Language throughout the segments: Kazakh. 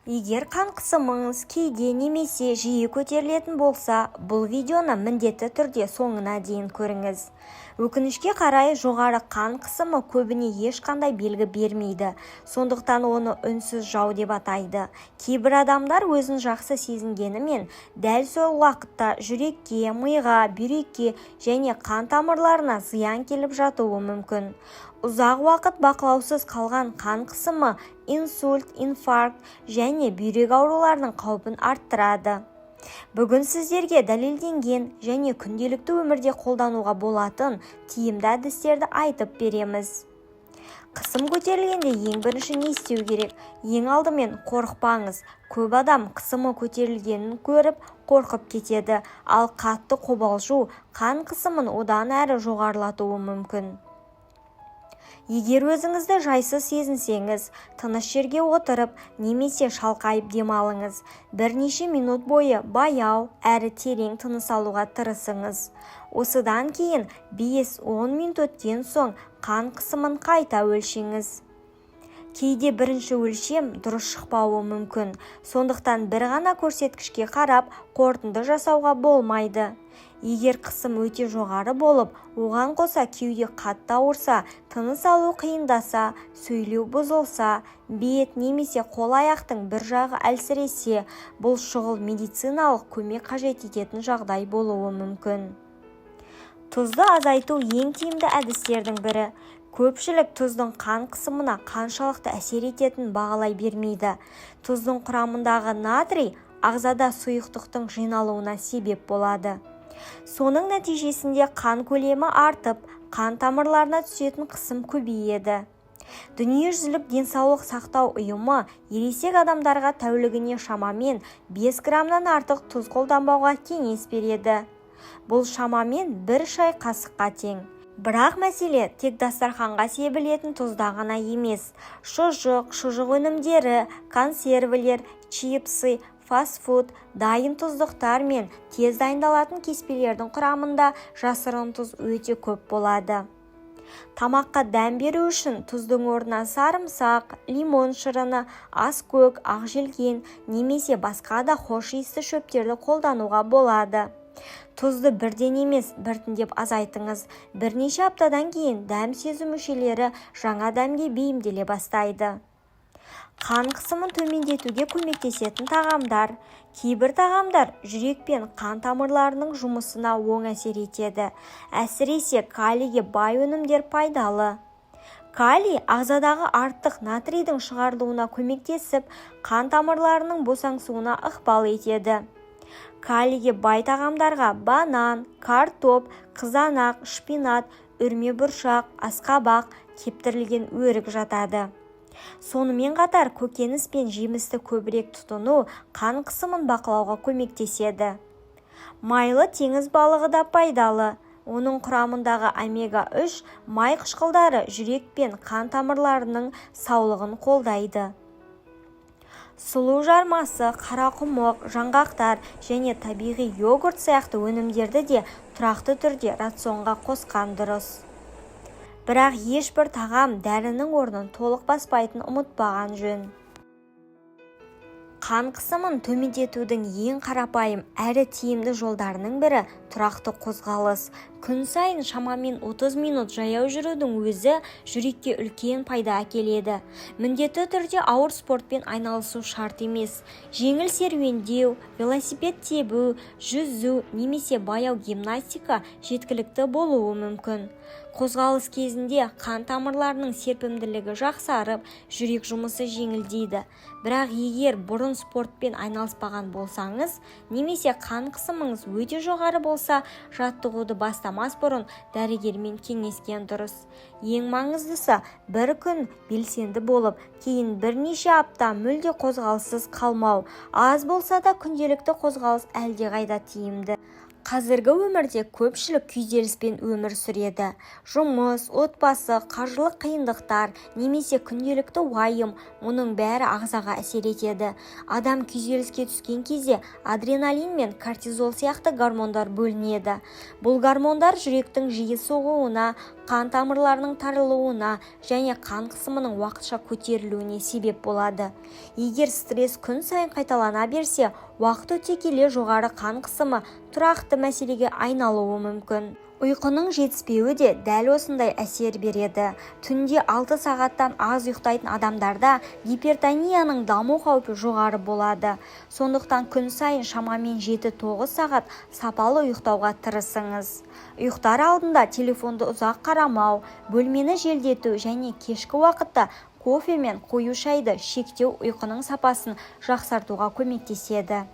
Егер қан қысымыңыз кейде немесе жиі көтерілетін болса, бұл видеоны міндетті түрде соңына дейін көріңіз. Өкінішке қарай жоғары қан қысымы көбіне ешқандай белгі бермейді, сондықтан оны үнсіз жау деп атайды. Кейбір адамдар өзін жақсы сезінгенімен, дәл сол уақытта жүрекке, миға, бүйрекке және қан тамырларына зиян келіп жатуы мүмкін. Ұзақ уақыт бақылаусыз қалған қан қысымы инсульт, инфаркт және бүйрек ауруларының қаупін арттырады. Бүгін сіздерге дәлелденген және күнделікті өмірде қолдануға болатын тиімді әдістерді айтып береміз. Қысым көтерілгенде ең бірінші не істеу керек? Ең алдымен қорықпаңыз. Көп адам қысымы көтерілгенін көріп қорқып кетеді, ал қатты қобалжу қан қысымын одан әрі жоғарылатуы мүмкін. Егер өзіңізді жайсыз сезінсеңіз, тыныш жерге отырып, немесе шалқайып демалыңыз. Бірнеше минут бойы баяу әрі терең тыныс алуға тырысыңыз. Осыдан кейін 5-10 минут өткен соң қан қысымын қайта өлшеңіз. Кейде бірінші өлшем дұрыс шықпауы мүмкін, сондықтан бір ғана көрсеткішке қарап қорытынды жасауға болмайды. Егер қысым өте жоғары болып, оған қоса кеуде қатты ауырса, тыныс алу қиындаса, сөйлеу бұзылса, бет немесе қол-аяқтың бір жағы әлсіресе, бұл шұғыл медициналық көмек қажет ететін жағдай болуы мүмкін. Тұзды азайту ең тиімді әдістердің бірі. Көпшілік тұздың қан қысымына қаншалықты әсер ететінін бағалай бермейді. Тұздың құрамындағы натрий ағзада сұйықтықтың жиналуына себеп болады. Соның нәтижесінде қан көлемі артып, қан тамырларына түсетін қысым көбейеді. Дүниежүзілік денсаулық сақтау ұйымы ересек адамдарға тәулігіне шамамен 5 граммнан артық тұз қолданбауға кеңес береді. Бұл шамамен 1 шай қасыққа тең. Бірақ мәселе тек дастарханға себілетін тұзда ғана емес. Шұжық өнімдері, консервілер, чипсы, фастфуд, дайын тұздықтар мен тез дайындалатын кеспелердің құрамында жасырын тұз өте көп болады. Тамаққа дәм беру үшін тұздың орнына сарымсақ, лимон шырыны, аскөк, ақжелкен немесе басқа да хош иісті шөптерді қолдануға болады. Тұзды бірден емес, біртіндеп азайтыңыз. Бірнеше аптадан кейін дәм сезу мүшелері жаңа дәмге бейімделе бастайды. Қан қысымын төмендетуге көмектесетін тағамдар. Кейбір тағамдар жүрек пен қан тамырларының жұмысына оң әсер етеді. Әсіресе калийге бай өнімдер пайдалы. Калий ағзадағы артық натрийдің шығарылуына көмектесіп, қан тамырларының босаңсуына ықпал етеді. Калийге бай тағамдарға банан, картоп, қызанақ, шпинат, үрме бұршақ, асқабақ, кептірілген өрік жатады. Сонымен қатар көкөніс пен жемісті көбірек тұтыну қан қысымын бақылауға көмектеседі. Майлы теңіз балығы да пайдалы. Оның құрамындағы омега-3 май қышқылдары жүрек пен қан тамырларының саулығын қолдайды. Сұлу жармасы, қарақұмық, жаңғақтар және табиғи йогурт сияқты өнімдерді де тұрақты түрде рационға қосқан дұрыс. Бірақ ешбір тағам дәрінің орнын толық баспайтын ұмытпаған жөн. Қан қысымын төмендетудің ең қарапайым әрі тиімді жолдарының бірі тұрақты қозғалыс. Күн сайын шамамен 30 минут жаяу жүрудің өзі жүрекке үлкен пайда әкеледі. Міндетті түрде ауыр спортпен айналысу шарт емес. Жеңіл серуендеу, велосипед тебу, жүзу немесе баяу гимнастика жеткілікті болуы мүмкін. Қозғалыс кезінде қан тамырларының серпімділігі жақсарып, жүрек жұмысы жеңілдейді. Бірақ егер бұрын спортпен айналыспаған болсаңыз, немесе қан қысымыңыз өте жоғары болса, жаттығуды бастамас бұрын дәрігермен кеңескен дұрыс. Ең маңыздысы, бір күн белсенді болып, кейін бірнеше апта мүлде қозғалыссыз қалмау. Аз болса да күнделікті қозғалыс әлдеқайда тиімді. Қазіргі өмірде көпшілік күйзеліспен өмір сүреді. Жұмыс, отбасы, қаржылық қиындықтар, немесе күнделікті уайым, оның бәрі ағзаға әсер етеді. Адам күйзеліске түскен кезде адреналин мен кортизол сияқты гормондар бөлінеді. Бұл гормондар жүректің жиі соғуына, қан тамырларының тарылуына және қан қысымының уақытша көтерілуіне себеп болады. Егер стресс күн сайын қайталана берсе, уақыт өте келе жоғары қан қысымы тұрақты мәселеге айналуы мүмкін. Ұйқының жетіспеуі де дәл осындай әсер береді. Түнде 6 сағаттан аз ұйықтайтын адамдарда гипертонияның даму қаупі жоғары болады. Сондықтан күн сайын шамамен 7-9 сағат сапалы ұйықтауға тырысыңыз. Ұйықтар алдында телефонды ұзақ қарамау, бөлмені желдету және кешкі уақытта кофе мен қою шайды шектеу ұйқының сапасын жақсартуға көмектеседі.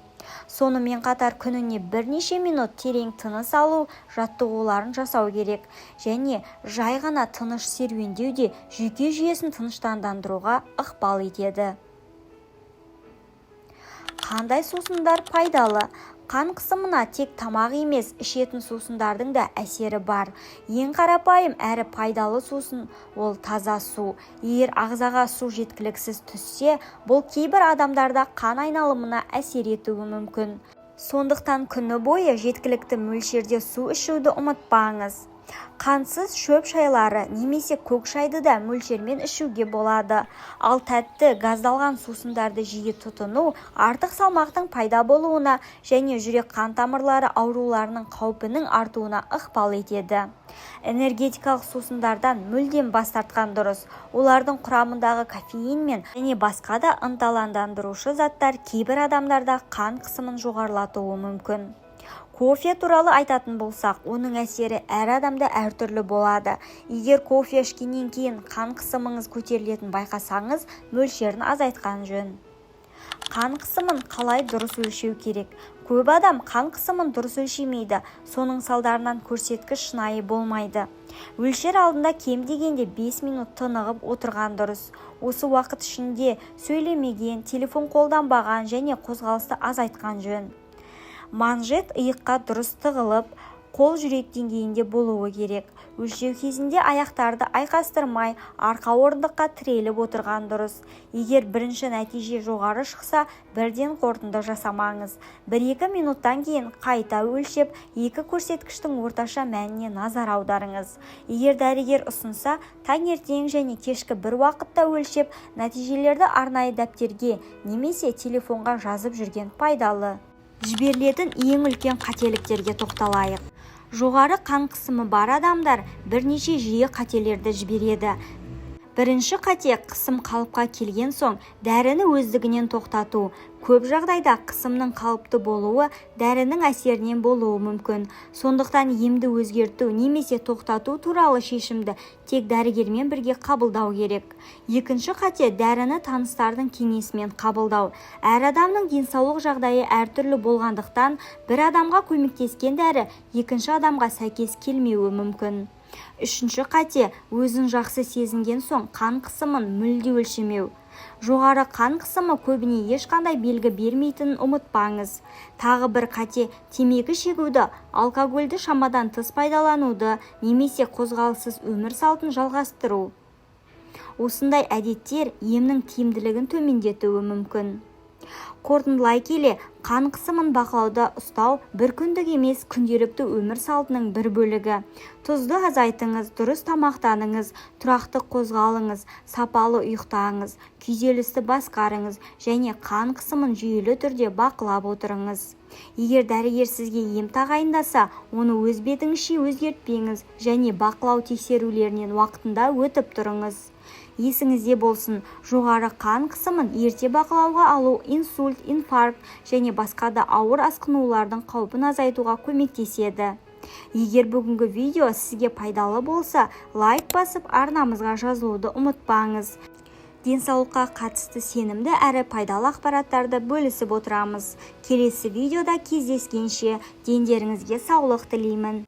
Сонымен қатар күніне бірнеше минут терең тыныс алу жаттығуларын жасау керек және жай ғана тыныш серуендеу де жүйке жүйесін тыныштандыруға ықпал етеді. Қандай сусындар пайдалы? Қан қысымына тек тамақ емес, ішетін сусындардың да әсері бар. Ең қарапайым әрі пайдалы сусын ол таза су. Егер ағзаға су жеткіліксіз түссе, бұл кейбір адамдарда қан айналымына әсер етуі мүмкін. Сондықтан күні бойы жеткілікті мөлшерде су ішуді ұмытпаңыз. Қансыз шөп шайлары немесе көк шайды да мөлшермен ішуге болады. Ал тәтті, газдалған сусындарды жиі тұтыну артық салмақтың пайда болуына және жүрек қан тамырлары ауруларының қаупінің артуына ықпал етеді. Энергетикалық сусындардан мүлдем бас тартқан дұрыс. Олардың құрамындағы кофеин мен және басқа да ынталандырушы заттар кейбір адамдарда қан қысымын жоғарылатуы мүмкін. Кофе туралы айтатын болсақ, оның әсері әр адамда әртүрлі болады. Егер кофе ішкеннен кейін қан қысымыңыз көтерілетін байқасаңыз, мөлшерін азайтқан жөн. Қан қысымын қалай дұрыс өлшеу керек? Көп адам қан қысымын дұрыс өлшемейді, соның салдарынан көрсеткіш шынайы болмайды. Өлшер алдында кем дегенде 5 минут тынығып отырған дұрыс. Осы уақыт ішінде сөйлемеген, телефон қолданбаған және қозғалысты азайтқан жөн. Манжет иыққа дұрыс тығылып, қол жүрек деңгейінде болуы керек. Өлшеу кезінде аяқтарды айқастырмай, арқа орындыққа тіреліп отырған дұрыс. Егер бірінші нәтиже жоғары шықса, бірден қорытынды жасамаңыз. 1-2 минуттан кейін қайта өлшеп, екі көрсеткіштің орташа мәніне назар аударыңыз. Егер дәрігер ұсынса, таңертең және кешкі бір уақытта өлшеп, нәтижелерді арнайы дәптерге немесе телефонға жазып жүрген пайдалы. Жіберілетін ең үлкен қателіктерге тоқталайық. Жоғары қан қысымы бар адамдар бірнеше жиі қателерді жібереді. Бірінші қате қысым қалыпқа келген соң дәріні өздігінен тоқтату. Көп жағдайда қысымның қалыпты болуы дәрінің әсерінен болуы мүмкін. Сондықтан емді өзгерту немесе тоқтату туралы шешімді тек дәрігермен бірге қабылдау керек. Екінші қате дәріні таныстардың кеңесімен қабылдау. Әр адамның денсаулық жағдайы әртүрлі болғандықтан бір адамға көмектескен дәрі екінші адамға сәйкес келмеуі мүмкін. Үшінші қате өзін жақсы сезінген соң қан қысымын мүлде өлшемеу. Жоғары қан қысымы көбіне ешқандай белгі бермейтінін ұмытпаңыз. Тағы бір қате темекі шегуді, алкогольді шамадан тыс пайдалануды немесе қозғалыссыз өмір салтын жалғастыру. Осындай әдеттер емнің тиімділігін төмендетуі мүмкін. Қорытындылай келе, қан қысымын бақылауда ұстау бір күндік емес күнделікті өмір салтының бір бөлігі. Тұзды азайтыңыз, дұрыс тамақтаныңыз, тұрақты қозғалыңыз, сапалы ұйықтаңыз, күйзелісті басқарыңыз және қан қысымын жүйелі түрде бақылап отырыңыз. Егер дәрігер сізге ем тағайындаса, оны өз бетіңізше өзгертпеңіз және бақылау тексерулерінен уақытында өтіп тұрыңыз. Есіңізде болсын, жоғары қан қысымын ерте бақылауға алу инсульт, инфаркт және басқа да ауыр асқынулардың қаупін азайтуға көмектеседі. Егер бүгінгі видео сізге пайдалы болса, лайк басып арнамызға жазылуды ұмытпаңыз. Денсаулыққа қатысты сенімді әрі пайдалы ақпараттарды бөлісіп отырамыз. Келесі видеода кездескенше дендеріңізге саулық тілеймін.